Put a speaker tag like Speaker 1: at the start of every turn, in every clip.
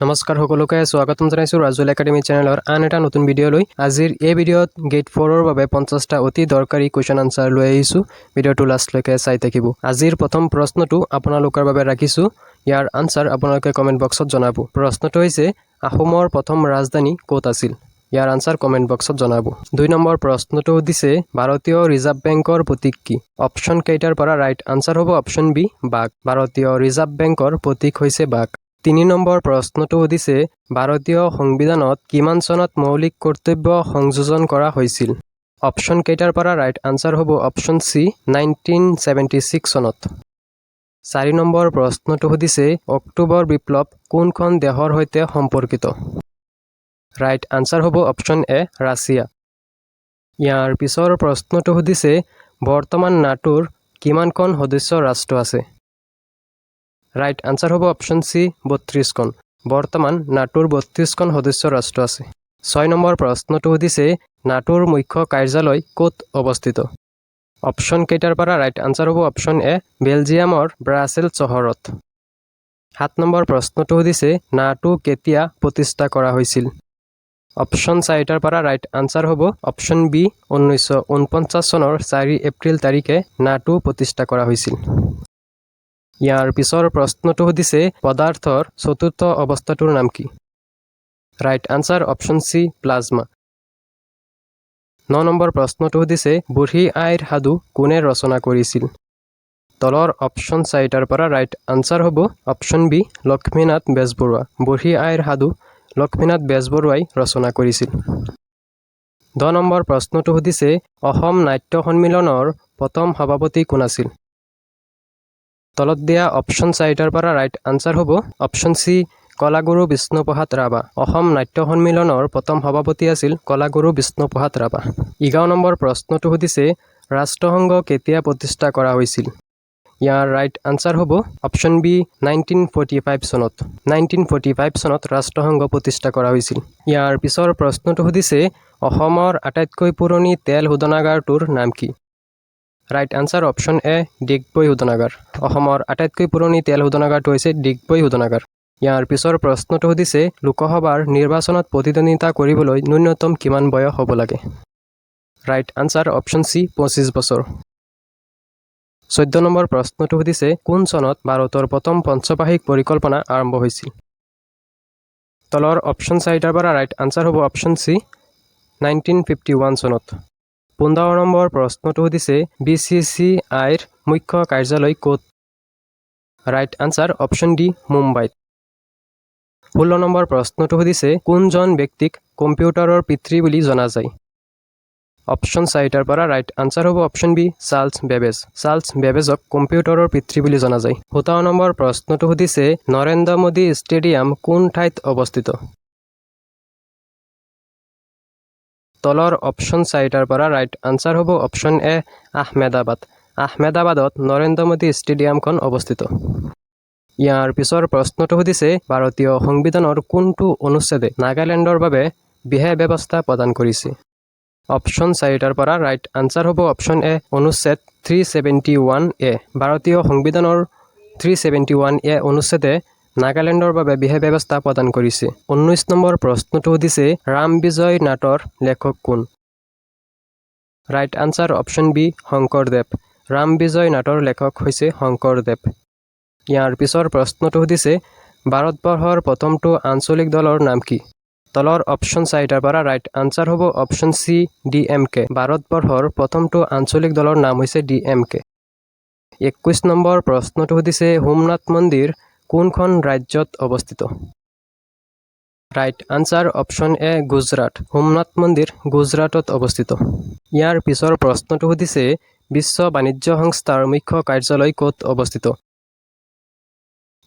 Speaker 1: নমস্কাৰ সকলোকে স্বাগতম জনাইছো ৰাজুল একাডেমি চেনেলৰ আন এটা নতুন ভিডিঅ'লৈ। আজিৰ এই ভিডিঅ'ত গেট 4ৰ বাবে 50টা অতি দৰকাৰী কুৱেশ্যন আনসাৰ লৈ আহিছো। ভিডিঅ'টো লাষ্টলৈকে চাই থাকিব। আজিৰ প্ৰথম প্ৰশ্নটো আপোনালোকৰ বাবে ৰাখিছো। ইয়াৰ আনসাৰ আপোনালোকে কমেন্ট বক্সত জনাব। প্ৰশ্নটো হৈছে আহোমৰ প্ৰথম ৰাজধানী ক'ত আছিল? ইয়াৰ আনসাৰ কমেন্ট বক্সত জনাব। 2 নম্বৰ প্ৰশ্নটো দিছে ভাৰতীয় ৰিজাৰ্ভ বেংকৰ প্ৰতীক কি? অপচন কেইটাৰ পৰা ৰাইট আনসাৰ হ'ব অপচন বি বাঘ। ভাৰতীয় ৰিজাৰ্ভ বেংকৰ প্ৰতীক হৈছে বাঘ। 3 নম্বৰ প্ৰশ্নটো দিছে ভাৰতীয় সংবিধানত কিমান চনত মৌলিক কৰ্তব্য সংযোজন কৰা হৈছিল? অপচন কেইটাৰ পৰা ৰাইট আনসাৰ হ'ব অপচন সি 1976 চনত। 4 নম্বৰ প্ৰশ্নটো দিছে অক্টোবৰ বিপ্লৱ কোনখন দেশৰ সৈতে সম্পৰ্কিত? ৰাইট আনসাৰ হ'ব অপচন এ ৰাছিয়া। ইয়াৰ পিছৰ প্ৰশ্নটো দিছে বৰ্তমান নাটোৰ কিমানখন সদস্য ৰাষ্ট্ৰ আছে? ৰাইট আনসাৰ হ'ব অপচন সি 32খন। বৰ্তমান নাটোৰ 32খন সদস্য ৰাষ্ট্ৰ আছে। 6 নম্বৰ প্ৰশ্নটো দিছে নাটোৰ মুখ্য কাৰ্যালয় ক'ত অৱস্থিত? অপচন কেইটাৰ পৰা ৰাইট আনসাৰ হ'ব অপচন এ বেলজিয়ামৰ ব্ৰাছেলছ চহৰত। 7 নম্বৰ প্ৰশ্নটো দিছে নাটো কেতিয়া প্ৰতিষ্ঠা কৰা হৈছিল? অপচন 4টাৰ পৰা ৰাইট আনসাৰ হ'ব অপচন বি 1949 চনৰ 4 এপ্ৰিল তাৰিখে নাটো প্ৰতিষ্ঠা কৰা হৈছিল। ইয়াৰ পিছৰ প্ৰশ্নটো দিছে পদাৰ্থৰ চতুৰ্থ অৱস্থাটোৰ নাম কি? Right answer option C plasma. 9 নম্বৰ প্ৰশ্নটো দিছে বুঢ়ী আইৰ সাধু কোনে ৰচনা কৰিছিল? তলৰ অপচন 4টাৰ পৰা ৰাইট আনসাৰ হ'ব অপচন বি লক্ষ্মীনাথ বেজবৰুৱা। বুঢ়ী আইৰ সাধু লক্ষ্মীনাথ বেজবৰুৱাই ৰচনা কৰিছিল। 10 নম্বৰ প্ৰশ্নটো দিছে অসম নাট্য সন্মিলনৰ প্ৰথম সভাপতি কোন আছিল? তলত দিয়া অপচন 4টাৰ পৰা ৰাইট আনসাৰ হ'ব অপচন সি কলাগুৰু বিষ্ণুপ্ৰসাদ ৰাভা। অসম নাট্য সন্মিলনৰ প্ৰথম সভাপতি আছিল কলাগুৰু বিষ্ণুপ্ৰসাদ ৰাভা। 11 নম্বৰ প্ৰশ্নটো দিছে ৰাষ্ট্ৰসংঘ কেতিয়া প্ৰতিষ্ঠা কৰা হৈছিল? ইয়াৰ ৰাইট আনসাৰ হ'ব অপচন বি 1945 চনত। 1945 চনত ৰাষ্ট্ৰসংঘ প্ৰতিষ্ঠা কৰা হৈছিল। ইয়াৰ পিছৰ প্ৰশ্নটো দিছে অসমৰ আটাইতকৈ পুৰণি তেল শোধনাগাৰটোৰ নাম কি? ৰাইট আনসাৰ অপচন এ ডিগবৈ শোধনাগাৰ। অসমৰ আটাইতকৈ পুৰণি তেল শোধনাগাৰটো হৈছে ডিগবৈ শোধনাগাৰ। ইয়াৰ পিছৰ প্ৰশ্নটো দিছে লোকসভাৰ নিৰ্বাচনত প্ৰতিদ্বন্দ্বিতা কৰিবলৈ ন্যূনতম কিমান বয়স হ'ব লাগে? ৰাইট আনসাৰ অপচন চি 25 বছৰ। 14 নম্বৰ প্ৰশ্নটো দিছে কোন চনত ভাৰতৰ প্ৰথম পঞ্চবাৰ্ষিক পৰিকল্পনা আৰম্ভ হৈছিল? তলৰ অপচন 4টাৰ পৰা ৰাইট আনসাৰ হ'ব অপচন চি 1951 চনত। 15 নম্বৰ প্ৰশ্নটো দিছে BCCIৰ মুখ্য কাৰ্যালয় ক'ত? ৰাইট আনসাৰ অপচন ডি মুম্বাইত। 16 নম্বৰ প্ৰশ্নটো দিছে কোনজন ব্যক্তিক কম্পিউটাৰৰ পিতৃ বুলি জনা যায়? অপচন 4টাৰ পৰা ৰাইট আনসাৰ হ'ব option B Charles Babbage. Charles বেবেজক কম্পিউটাৰৰ পিতৃ বুলি জনা যায়। 17 নম্বৰ প্ৰশ্নটো দিছে নৰেন্দ্ৰ মোদী ষ্টেডিয়াম কোন ঠাইত অৱস্থিত? তলৰ অপচন 4টাৰ পৰা ৰাইট আনসাৰ হ'ব অপচন এ আহমেদাবাদ। আহমেদাবাদত নৰেন্দ্ৰ মোদী ষ্টেডিয়ামখন অৱস্থিত। ইয়াৰ পিছৰ প্ৰশ্নটো দিছে ভাৰতীয় সংবিধানৰ কোনটো অনুচ্ছেদে নাগালেণ্ডৰ বাবে বিশেষ ব্যৱস্থা প্ৰদান কৰিছে? অপচন 4টাৰ পৰা ৰাইট আনসাৰ হ'ব অপচন এ অনুচ্ছেদ 371A। ভাৰতীয় সংবিধানৰ 371A অনুচ্ছেদে নাগালেণ্ডৰ বাবে বিশেষ ব্যৱস্থা প্ৰদান কৰিছে। 19 নম্বৰ প্ৰশ্নটো দিছে ৰাম বিজয় নাটৰ লেখক কোন? Right answer option B Shankardev. Ram Bijoy নাটৰ লেখক হৈছে শংকৰদেৱ। ইয়াৰ পিছৰ প্ৰশ্নটো দিছে ভাৰতবৰ্ষৰ প্ৰথমটো আঞ্চলিক দলৰ নাম কি? তলৰ অপচন 4টাৰ পৰা ৰাইট আনসাৰ হ'ব অপচন চি DMK। ভাৰতবৰ্ষৰ প্ৰথমটো আঞ্চলিক দলৰ নাম হৈছে DMK। 21 নম্বৰ প্ৰশ্নটো দিছে সোমনাথ মন্দিৰ কোনখন ৰাজ্যত অৱস্থিত? ৰাইট আনসাৰ অপচন এ গুজৰাট। সোমনাথ মন্দিৰ গুজৰাটত অৱস্থিত। ইয়াৰ পিছৰ প্ৰশ্নটো দিছে বিশ্ব বাণিজ্য সংস্থাৰ মুখ্য কাৰ্যালয় ক'ত অৱস্থিত?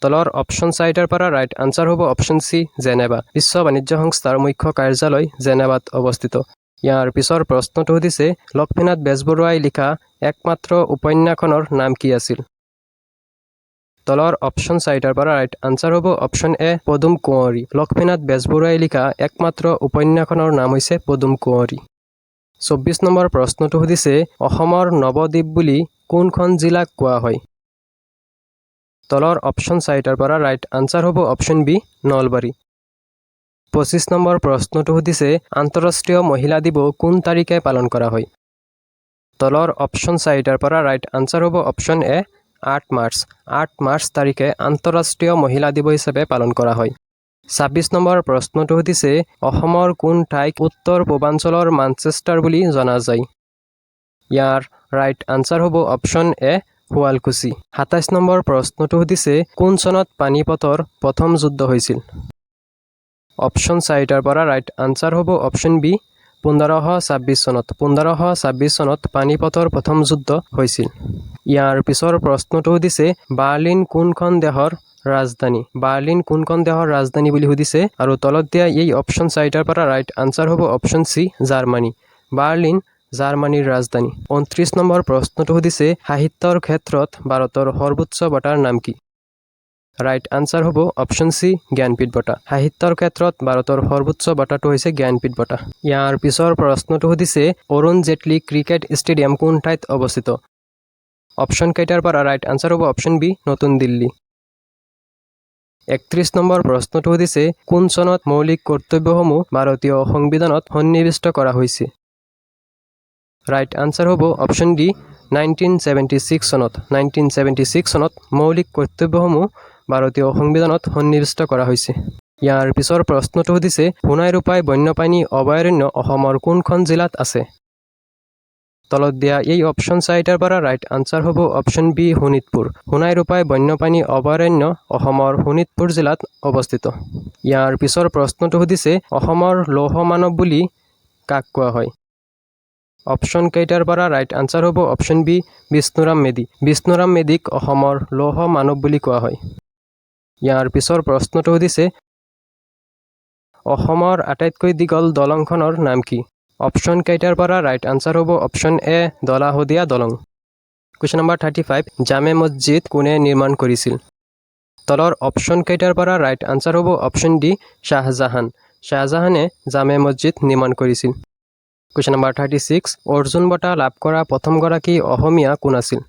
Speaker 1: তলৰ অপচন 4টাৰ পৰা ৰাইট আনসাৰ হ'ব অপচন চি জেনেভা। বিশ্ব বাণিজ্য সংস্থাৰ মুখ্য কাৰ্যালয় জেনেভাত অৱস্থিত। ইয়াৰ পিছৰ প্ৰশ্নটো দিছে লক্ষ্মীনাথ বেজবৰুৱাই লিখা একমাত্ৰ উপন্যাসখনৰ নাম কি আছিল? তলৰ অপচন 4টাৰ পৰা ৰাইট আনসাৰ হ'ব অপচন এ পদুম কুঁৱৰী। লক্ষ্মীনাথ বেজবৰুৱাই লিখা একমাত্ৰ উপন্যাসখনৰ নাম হৈছে পদুম কুঁৱৰী। 24 নম্বৰ প্ৰশ্নটো দিছে অসমৰ নৱদ্বীপ বুলি কোনখন জিলাক কোৱা হয়? তলৰ অপচন 4টাৰ পৰা ৰাইট আনসাৰ হ'ব অপচন বি নলবাৰী। 25 নম্বৰ প্ৰশ্নটো সুধিছে আন্তঃৰাষ্ট্ৰীয় মহিলা দিৱস কোন তাৰিখে পালন কৰা হয় তলৰ অপশ্যন 4টাৰ পৰা ৰাইট আনসাৰ হ'ব অপশ্যন এ 8 মাৰ্চ 8 মাৰ্চ তাৰিখে আন্তঃৰাষ্ট্ৰীয় মহিলা দিৱস হিচাপে পালন কৰা হয় 26 নম্বৰ প্ৰশ্নটো সুধিছে অসমৰ কোন ঠাইক উত্তৰ পূৰ্বাঞ্চলৰ মানচেষ্টাৰ বুলি জনা যায় ইয়াৰ ৰাইট আনসাৰ হ'ব অপশ্যন এ শুৱালকুছি 27 নম্বৰ প্ৰশ্নটো সুধিছে কোন চনত পানিপথৰ প্ৰথম যুদ্ধ হৈছিল অপশ্যন 4টাৰ পৰা ৰাইট আনসাৰ হ'ব অপশ্যন বি 1526 চনত 1526 চনত পানিপথৰ প্ৰথম যুদ্ধ হৈছিল ইয়াৰ পিছৰ প্ৰশ্নটো সুধিছে বাৰ্লিন কোনখন দেশৰ ৰাজধানী বাৰ্লিন কোনখন দেশৰ ৰাজধানী বুলি সুধিছে আৰু তলত দিয়া এই অপশ্যন 4টাৰ পৰা ৰাইট আনসাৰ হ'ব অপশ্যন সি জাৰ্মানী বাৰ্লিন জাৰ্মানীৰ ৰাজধানী 29 নম্বৰ প্ৰশ্নটো সুধিছে সাহিত্যৰ ক্ষেত্ৰত ভাৰতৰ সৰ্বোচ্চ বঁটাৰ নাম কি ৰাইট আনসাৰ হ'ব অপশ্যন সি জ্ঞানপীঠ বঁটা সাহিত্যৰ ক্ষেত্ৰত ভাৰতৰ সৰ্বোচ্চ বঁটাটো হৈছে জ্ঞানপীঠ বঁটা ইয়াৰ পিছৰ প্ৰশ্নটো সুধিছে অৰুণ জেটলী ক্ৰিকেট ষ্টেডিয়াম কোন ঠাইত অৱস্থিত অপশ্যন কেইটাৰ পৰা ৰাইট আনসাৰ হ'ব অপশ্যন বি নতুন দিল্লী 31 নম্বৰ প্ৰশ্নটো সুধিছে কোন চনত মৌলিক কৰ্তব্যসমূহ ভাৰতীয় সংবিধানত সন্নিৱিষ্ট কৰা হৈছে ৰাইট আনসাৰ হ'ব অপশ্যন ডি 1976 চনত 1976 চনত মৌলিক কৰ্তব্যসমূহ ভাৰতীয় সংবিধানত সন্নিৱিষ্ট কৰা হৈছে ইয়াৰ পিছৰ প্ৰশ্নটো সুধিছে সোণাই ৰূপাই বন্যপ্ৰাণী অভয়াৰণ্য অসমৰ কোনখন জিলাত আছে তলত দিয়া এই অপশ্যন 4টাৰ পৰা ৰাইট আনসাৰ হ'ব অপশ্যন বি শোণিতপুৰ সোণাই ৰূপাই বন্যপ্ৰাণী অভয়াৰণ্য অসমৰ শোণিতপুৰ জিলাত অৱস্থিত ইয়াৰ পিছৰ প্ৰশ্নটো সুধিছে অসমৰ লৌহ মানৱ বুলি কাক কোৱা হয় অপশ্যন কেইটাৰ পৰা ৰাইট আনসাৰ হ'ব অপশ্যন বি বিষ্ণুৰাম মেধিক অসমৰ লৌহ মানৱ বুলি কোৱা হয় ইয়াৰ পিছৰ প্ৰশ্নটো সুধিছে অসমৰ আটাইতকৈ দীঘল দলংখনৰ নাম কি অপশ্যন কেইটাৰ পৰা ৰাইট আনসাৰ হ'ব অপশ্যন এ দলাহদীয়া দলং কুৱেশ্যন নম্বৰ 35 জামে মছজিদ কোনে নিৰ্মাণ কৰিছিল তলৰ অপশ্যন কেইটাৰ পৰা ৰাইট আনসাৰ হ'ব অপশ্যন ডি শাহজাহানে জামে মছজিদ নিৰ্মাণ কৰিছিল কুৱেশ্যন নম্বৰ 36 অৰ্জুন বঁটা লাভ কৰা প্ৰথমগৰাকী অসমীয়া কোন আছিল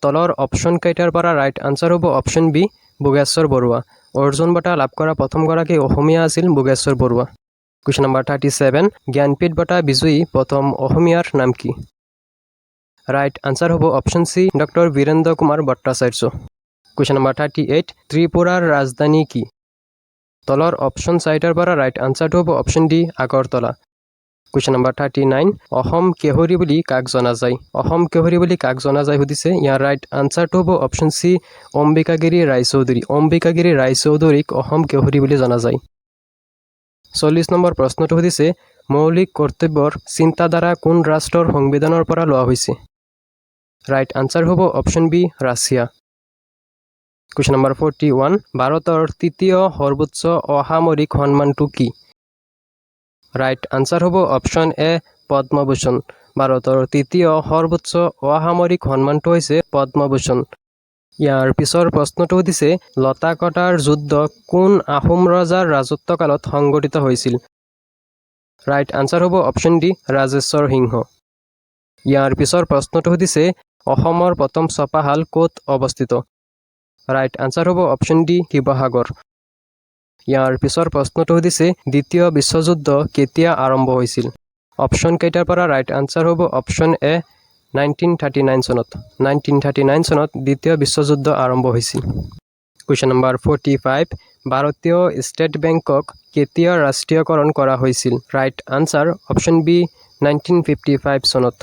Speaker 1: তলৰ অপশ্যন কেইটাৰ পৰা ৰাইট আনসাৰ হ'ব অপশ্যন বি ভোগেশ্বৰ বৰুৱা অৰ্জুন বঁটা লাভ কৰা প্ৰথমগৰাকী অসমীয়া আছিল ভোগেশ্বৰ বৰুৱা কুৱেশ্যন নম্বৰ 37 জ্ঞানপীঠ বঁটা বিজয়ী প্ৰথম অসমীয়াৰ নাম কি ৰাইট আনসাৰ হ'ব option C doctor Birendra Kumar Bhattacharya question number 38 ত্ৰিপুৰাৰ ৰাজধানী কি তলৰ অপশ্যন 4টাৰ পৰা ৰাইট আনসাৰটো হ'ব option D Agartala question number 39 Asom Keshori বুলি কাক জনা যায় সুধিছে ইয়াৰ ৰাইট আনসাৰটো হ'ব অপশ্যন সি অম্বিকাগিৰি ৰায়চৌধুৰীক অসম কেহৰী বুলি জনা যায় 40 নম্বৰ প্ৰশ্নটো সুধিছে মৌলিক কৰ্তব্যৰ চিন্তাধাৰা কোন ৰাষ্ট্ৰৰ সংবিধানৰ পৰা লোৱা হৈছে ৰাইট আনসাৰ হ'ব option B Russia question number 41 ভাৰতৰ তৃতীয় সৰ্বোচ্চ অসামৰিক সন্মানটো কি ৰাইট আনসাৰ হ'ব অপশ্যন এ পদ্মভূষণ ভাৰতৰ তৃতীয় সৰ্বোচ্চ অসামৰিক সন্মানটো হৈছে পদ্মভূষণ ইয়াৰ পিছৰ প্ৰশ্নটো সুধিছে লতাকটাৰ যুদ্ধ কোন আহোম ৰজাৰ ৰাজত্বকালত সংঘটিত হৈছিল ৰাইট আনসাৰ হ'ব অপশ্যন ডি ৰাজেশ্বৰ সিংহ ইয়াৰ পিছৰ প্ৰশ্নটো সুধিছে অসমৰ প্ৰথম ছপাশাল ক'ত অৱস্থিত ৰাইট আনসাৰ হ'ব অপশ্যন ডি শিৱসাগৰ ইয়াৰ পিছৰ প্ৰশ্নটো সুধিছে দ্বিতীয় বিশ্বযুদ্ধ কেতিয়া আৰম্ভ হৈছিল অপশ্যন কেইটাৰ পৰা ৰাইট আনসাৰ হ'ব অপশ্যন এ 1939 চনত দ্বিতীয় বিশ্বযুদ্ধ আৰম্ভ হৈছিল কুৱেশ্যন নম্বৰ 45 ভাৰতীয় ষ্টেট বেংকক কেতিয়া ৰাষ্ট্ৰীয়কৰণ কৰা হৈছিল ৰাইট আনসাৰ অপশ্যন বি 1955 চনত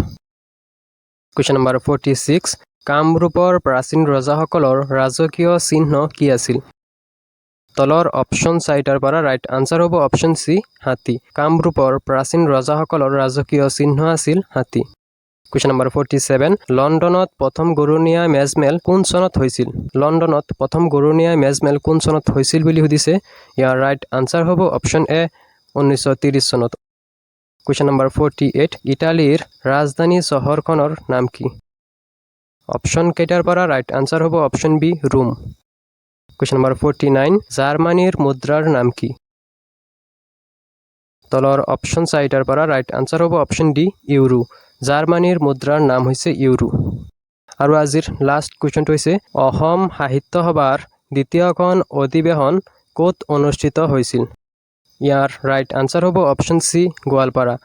Speaker 1: কুৱেশ্যন নম্বৰ 46 কামৰূপৰ প্ৰাচীন ৰজাসকলৰ ৰাজকীয় চিহ্ন কি আছিল তলৰ অপশ্যন 4টাৰ পৰা ৰাইট আনসাৰ হ'ব অপশ্যন সি হাতী কামৰূপৰ প্ৰাচীন ৰজাসকলৰ ৰাজকীয় চিহ্ন আছিল হাতী কুৱেশ্যন নম্বৰ 47 লণ্ডনত প্ৰথম গৰুনীয়া মেজমেল কোন চনত হৈছিল বুলি সুধিছে ইয়াৰ ৰাইট আনসাৰ হ'ব অপশ্যন এ 1930 চনত কুৱেশ্যন নম্বৰ 48 ইটালীৰ ৰাজধানী চহৰখনৰ নাম কি অপশ্যন কেইটাৰ পৰা ৰাইট আনসাৰ হ'ব option B Rome question number 49 জাৰ্মানীৰ মুদ্ৰাৰ নাম কি তলৰ অপশ্যন 4টাৰ পৰা ৰাইট আনসাৰ হ'ব অপশ্যন ডি ইউৰো জাৰ্মানীৰ মুদ্ৰাৰ নাম হৈছে ইউৰো আৰু আজিৰ লাষ্ট কুৱেশ্যনটো হৈছে অসম সাহিত্য সভাৰ দ্বিতীয়খন অধিৱেশন ক'ত অনুষ্ঠিত হৈছিল ইয়াৰ ৰাইট আনচাৰ হ'ব অপশ্যন চি গোৱালপাৰা।